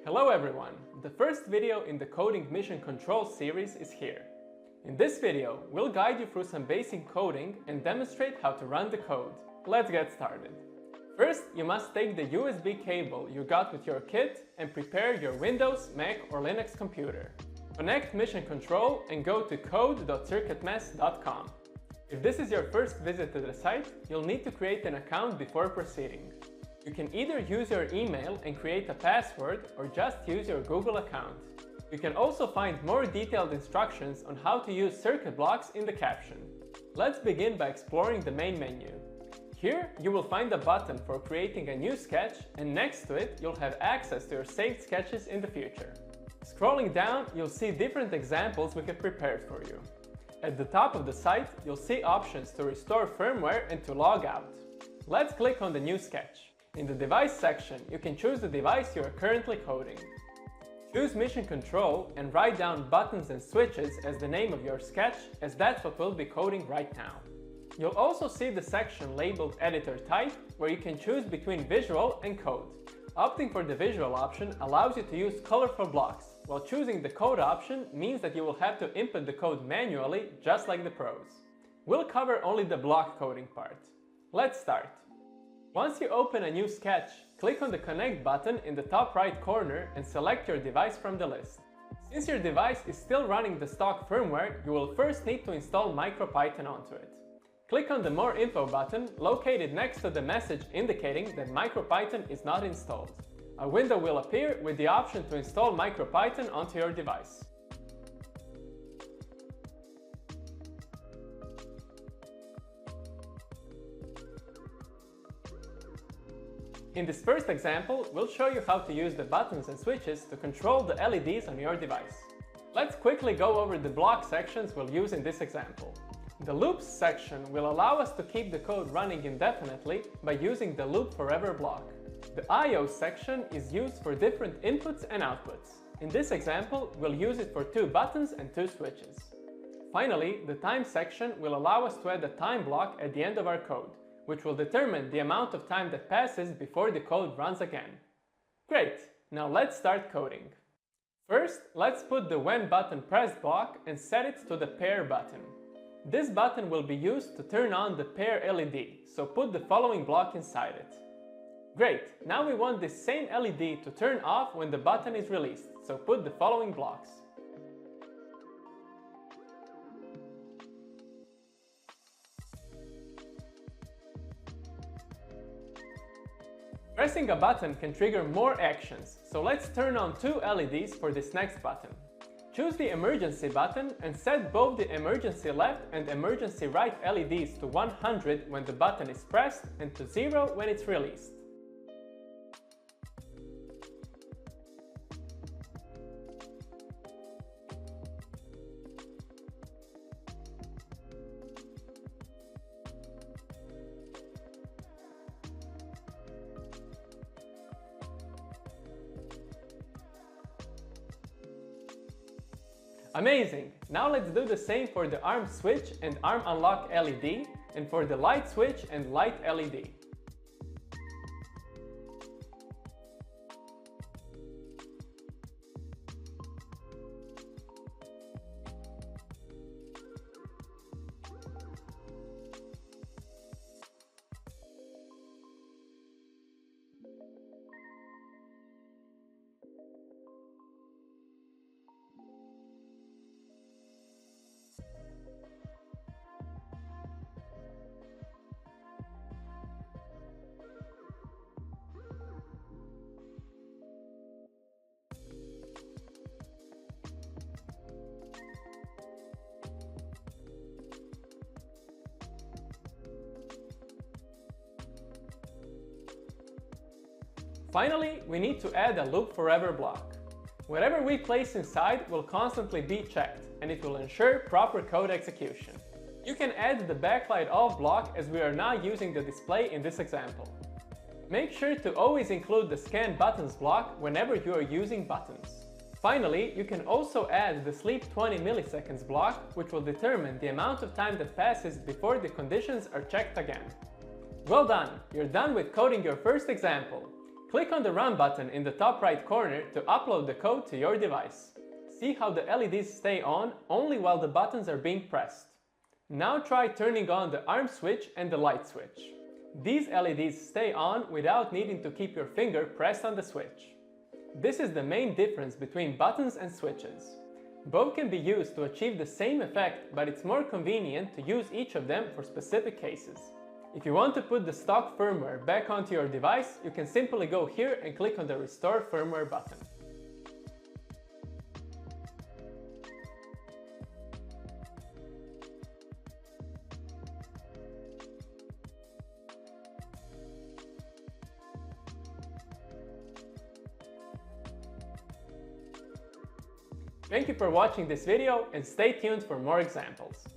Hello everyone! The first video in the Coding Mission Control series is here. In this video, we'll guide you through some basic coding and demonstrate how to run the code. Let's get started. First, you must take the USB cable you got with your kit and prepare your Windows, Mac or Linux computer. Connect Mission Control and go to code.circuitmess.com. If this is your first visit to the site, you'll need to create an account before proceeding. You can either use your email and create a password or just use your Google account. You can also find more detailed instructions on how to use circuit blocks in the caption. Let's begin by exploring the main menu. Here you will find a button for creating a new sketch, and next to it you'll have access to your saved sketches in the future. Scrolling down, you'll see different examples we have prepared for you. At the top of the site, you'll see options to restore firmware and to log out. Let's click on the new sketch. In the device section, you can choose the device you are currently coding. Choose Mission Control and write down buttons and switches as the name of your sketch, as that's what we'll be coding right now. You'll also see the section labeled Editor Type, where you can choose between visual and code. Opting for the visual option allows you to use colorful blocks, while choosing the code option means that you will have to input the code manually, just like the pros. We'll cover only the block coding part. Let's start. Once you open a new sketch, click on the Connect button in the top right corner and select your device from the list. Since your device is still running the stock firmware, you will first need to install MicroPython onto it. Click on the More Info button located next to the message indicating that MicroPython is not installed. A window will appear with the option to install MicroPython onto your device. In this first example, we'll show you how to use the buttons and switches to control the LEDs on your device. Let's quickly go over the block sections we'll use in this example. The loops section will allow us to keep the code running indefinitely by using the loop forever block. The I/O section is used for different inputs and outputs. In this example, we'll use it for 2 buttons and 2 switches. Finally, the time section will allow us to add a time block at the end of our code, which will determine the amount of time that passes before the code runs again. Great! Now let's start coding. First, let's put the When button pressed block and set it to the Pair button. This button will be used to turn on the Pair LED, so put the following block inside it. Great! Now we want this same LED to turn off when the button is released, so put the following blocks. Pressing a button can trigger more actions, so let's turn on 2 LEDs for this next button. Choose the Emergency button and set both the Emergency Left and Emergency Right LEDs to 100 when the button is pressed and to 0 when it's released. Amazing! Now let's do the same for the arm switch and arm unlock LED, and for the light switch and light LED. Finally, we need to add a loop forever block. Whatever we place inside will constantly be checked, and it will ensure proper code execution. You can add the backlight off block as we are now using the display in this example. Make sure to always include the scan buttons block whenever you are using buttons. Finally, you can also add the sleep 20 milliseconds block, which will determine the amount of time that passes before the conditions are checked again. Well done! You're done with coding your first example. Click on the Run button in the top right corner to upload the code to your device. See how the LEDs stay on only while the buttons are being pressed. Now try turning on the arm switch and the light switch. These LEDs stay on without needing to keep your finger pressed on the switch. This is the main difference between buttons and switches. Both can be used to achieve the same effect, but it's more convenient to use each of them for specific cases. If you want to put the stock firmware back onto your device, you can simply go here and click on the Restore Firmware button. Thank you for watching this video and stay tuned for more examples.